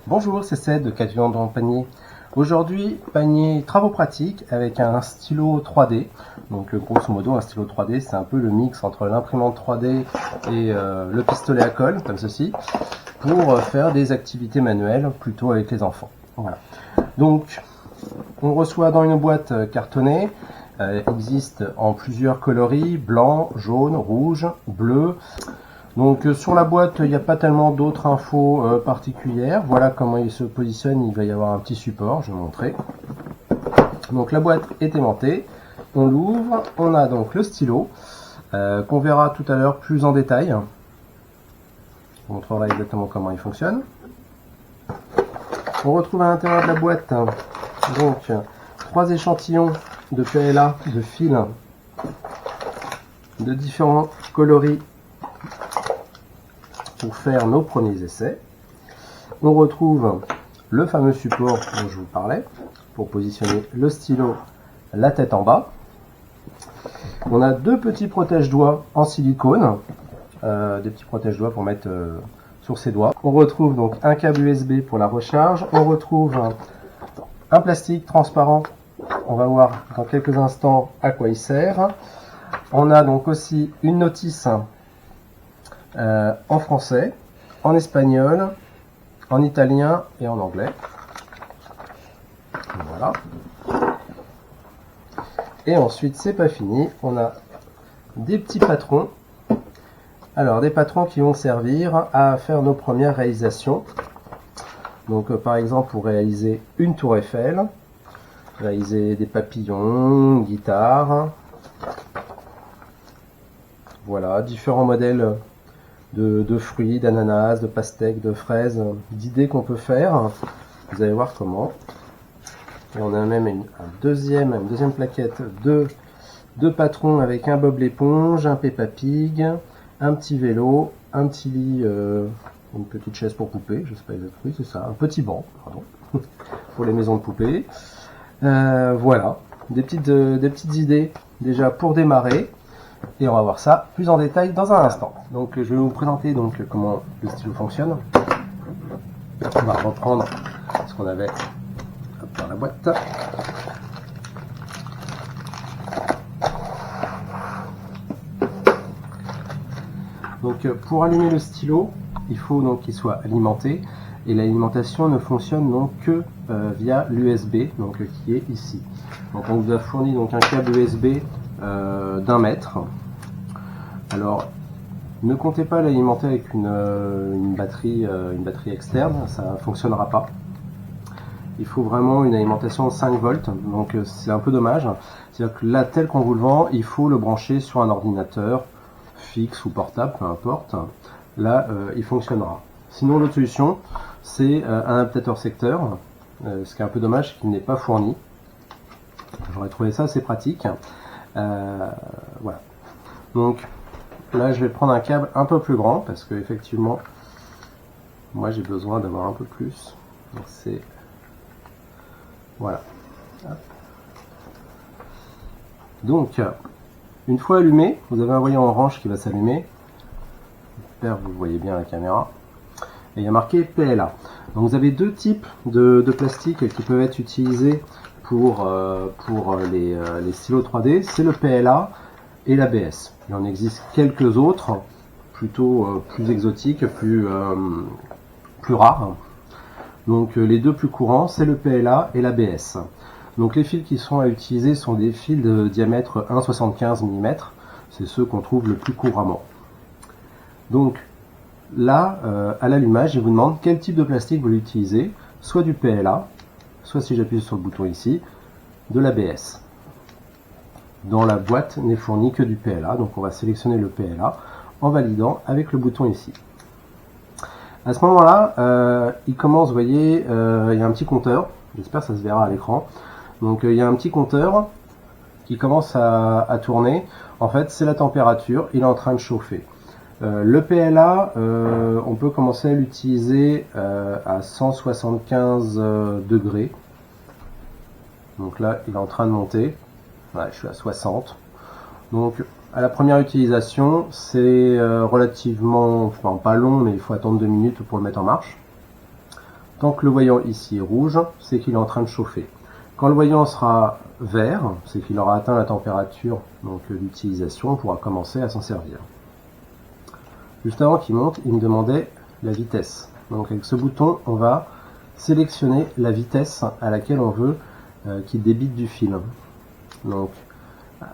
Bonjour, c'est Ced de Catuan dans Panier. Aujourd'hui, panier travaux pratiques avec un stylo 3D. Donc grosso modo, un stylo 3D, c'est un peu le mix entre l'imprimante 3D et le pistolet à colle, comme ceci, pour faire des activités manuelles, plutôt avec les enfants. Voilà. Donc, on reçoit dans une boîte cartonnée, existe en plusieurs coloris, blanc, jaune, rouge, bleu. Donc sur la boîte, il n'y a pas tellement d'autres infos particulières. Voilà comment il se positionne. Il va y avoir un petit support, je vais montrer. Donc la boîte est aimantée. On l'ouvre. On a donc le stylo qu'on verra tout à l'heure plus en détail. On montrera exactement comment il fonctionne. On retrouve à l'intérieur de la boîte donc 3 échantillons de PLA de fil de différents coloris pour faire nos premiers essais. On retrouve le fameux support dont je vous parlais pour positionner le stylo la tête en bas. On a 2 petits protège-doigts en silicone, des petits protège-doigts pour mettre sur ses doigts. On retrouve donc un câble USB pour la recharge. On retrouve un plastique transparent. On va voir dans quelques instants à quoi il sert. On a donc aussi une notice en français, en espagnol, en italien et en anglais. Voilà. Et ensuite, c'est pas fini. On a des petits patrons. Alors, des patrons qui vont servir à faire nos premières réalisations. Donc, par exemple, pour réaliser une tour Eiffel, réaliser des papillons, une guitare. Voilà, différents modèles de fruits, d'ananas, de pastèques, de fraises, d'idées qu'on peut faire. Vous allez voir comment. Et on a même une deuxième plaquette de patrons avec un Bob l'éponge, un Peppa Pig, un petit vélo, un petit lit, une petite chaise pour poupée, je sais pas exactement, c'est ça, un petit banc, pardon, pour les maisons de poupées. Voilà, des petites idées déjà pour démarrer. Et on va voir ça plus en détail dans un instant. Donc je vais vous présenter donc comment le stylo fonctionne. On va reprendre ce qu'on avait dans la boîte. Donc pour allumer le stylo, il faut donc qu'il soit alimenté. Et l'alimentation ne fonctionne donc que via l'USB, donc qui est ici. Donc on vous a fourni donc un câble USB d'1 mètre. Alors, ne comptez pas l'alimenter avec une batterie externe, ça ne fonctionnera pas. Il faut vraiment une alimentation de 5 volts, donc c'est un peu dommage. C'est-à-dire que là, tel qu'on vous le vend, il faut le brancher sur un ordinateur fixe ou portable, peu importe. Là, il fonctionnera. Sinon, l'autre solution, c'est un adaptateur secteur, ce qui est un peu dommage, c'est qu'il n'est pas fourni. J'aurais trouvé ça assez pratique. Voilà. Donc là, je vais prendre un câble un peu plus grand parce que effectivement, moi j'ai besoin d'avoir un peu plus. Donc c'est voilà. Donc une fois allumé, vous avez un voyant orange qui va s'allumer. J'espère que vous voyez bien la caméra. Et il y a marqué PLA. Donc vous avez 2 types de plastique qui peuvent être utilisés pour les stylos 3D, c'est le PLA et l'ABS. Il en existe quelques autres, plutôt plus exotiques, plus rares. Donc les 2 plus courants, c'est le PLA et l'ABS. Donc les fils qui sont à utiliser sont des fils de diamètre 1,75 mm, c'est ceux qu'on trouve le plus couramment. Donc là, à l'allumage, il vous demande quel type de plastique vous l'utilisez, soit du PLA, soit si j'appuie sur le bouton ici, de l'ABS. Dans la boîte n'est fourni que du PLA, donc on va sélectionner le PLA en validant avec le bouton ici. À ce moment-là, il commence, vous voyez, il y a un petit compteur, j'espère que ça se verra à l'écran. Donc il y a un petit compteur qui commence à tourner. En fait, c'est la température, il est en train de chauffer. Le PLA, on peut commencer à l'utiliser à 175 degrés. Donc là, il est en train de monter. Voilà, je suis à 60. Donc à la première utilisation, c'est relativement, enfin pas long, mais il faut attendre 2 minutes pour le mettre en marche. Tant que le voyant ici est rouge, c'est qu'il est en train de chauffer. Quand le voyant sera vert, c'est qu'il aura atteint la température d'utilisation, on pourra commencer à s'en servir. Juste avant qu'il monte, il me demandait la vitesse. Donc avec ce bouton, on va sélectionner la vitesse à laquelle on veut qu'il débite du fil. Donc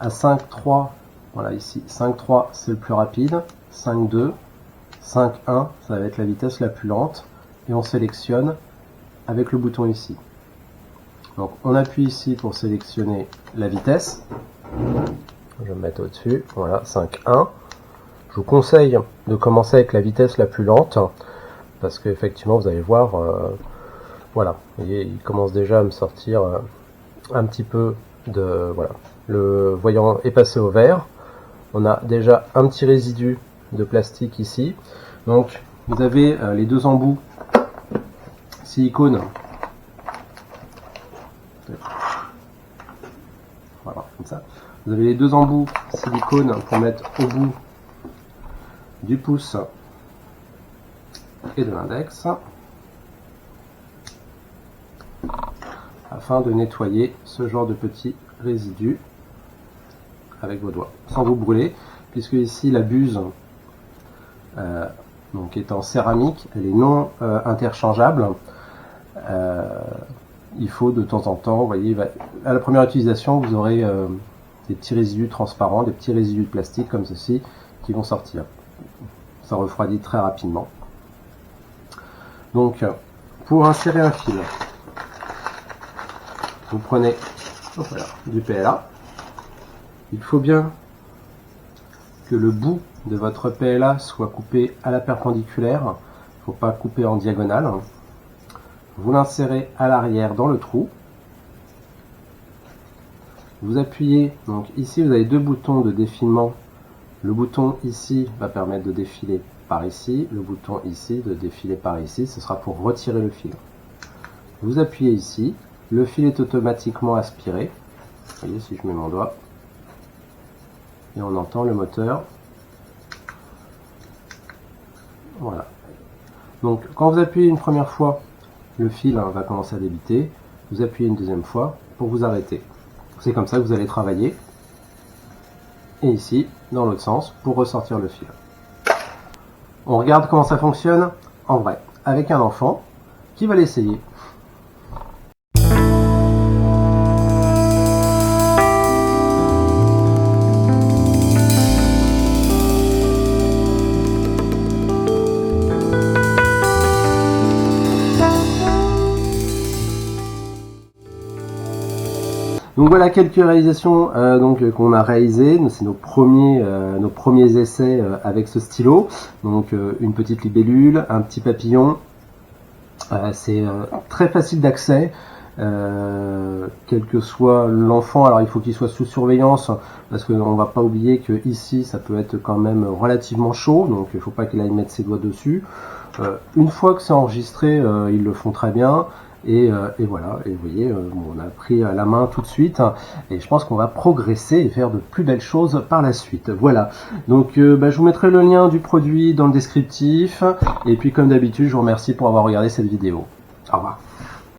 à 5.3, voilà ici, 5.3 c'est le plus rapide, 5.2, 5.1 ça va être la vitesse la plus lente, et on sélectionne avec le bouton ici. Donc on appuie ici pour sélectionner la vitesse, je vais me mettre au-dessus, voilà 5.1. Je vous conseille de commencer avec la vitesse la plus lente, parce qu'effectivement vous allez voir, voilà, vous voyez, il commence déjà à me sortir un petit peu de, voilà, le voyant est passé au vert, on a déjà un petit résidu de plastique ici, donc vous avez les deux embouts silicone, voilà, comme ça, vous avez les deux embouts silicone pour mettre au bout du pouce et de l'index, afin de nettoyer ce genre de petits résidus avec vos doigts, sans vous brûler, puisque ici la buse donc est en céramique, elle est non interchangeable. Il faut de temps en temps, vous voyez, à la première utilisation, vous aurez des petits résidus transparents, des petits résidus de plastique comme ceci qui vont sortir. Ça refroidit très rapidement. Donc, pour insérer un fil, vous prenez voilà, du PLA. Il faut bien que le bout de votre PLA soit coupé à la perpendiculaire. Il ne faut pas couper en diagonale. Vous l'insérez à l'arrière dans le trou. Vous appuyez, donc ici vous avez deux boutons de défilement. Le bouton ici va permettre de défiler par ici, le bouton ici de défiler par ici, ce sera pour retirer le fil. Vous appuyez ici, le fil est automatiquement aspiré. Vous voyez si je mets mon doigt. Et on entend le moteur. Voilà. Donc quand vous appuyez une première fois, le fil va commencer à débiter. Vous appuyez une deuxième fois pour vous arrêter. C'est comme ça que vous allez travailler. Et ici, dans l'autre sens, pour ressortir le fil. On regarde comment ça fonctionne en vrai, avec un enfant qui va l'essayer. Donc voilà quelques réalisations qu'on a réalisées. C'est nos premiers essais avec ce stylo. Donc une petite libellule, un petit papillon. C'est très facile d'accès, quel que soit l'enfant. Alors il faut qu'il soit sous surveillance parce qu'on ne va pas oublier que ici ça peut être quand même relativement chaud. Donc il ne faut pas qu'il aille mettre ses doigts dessus. Une fois que c'est enregistré, ils le font très bien. Et voilà, et vous voyez, on a pris la main tout de suite, et je pense qu'on va progresser et faire de plus belles choses par la suite. Voilà, donc je vous mettrai le lien du produit dans le descriptif, et puis comme d'habitude, je vous remercie pour avoir regardé cette vidéo. Au revoir.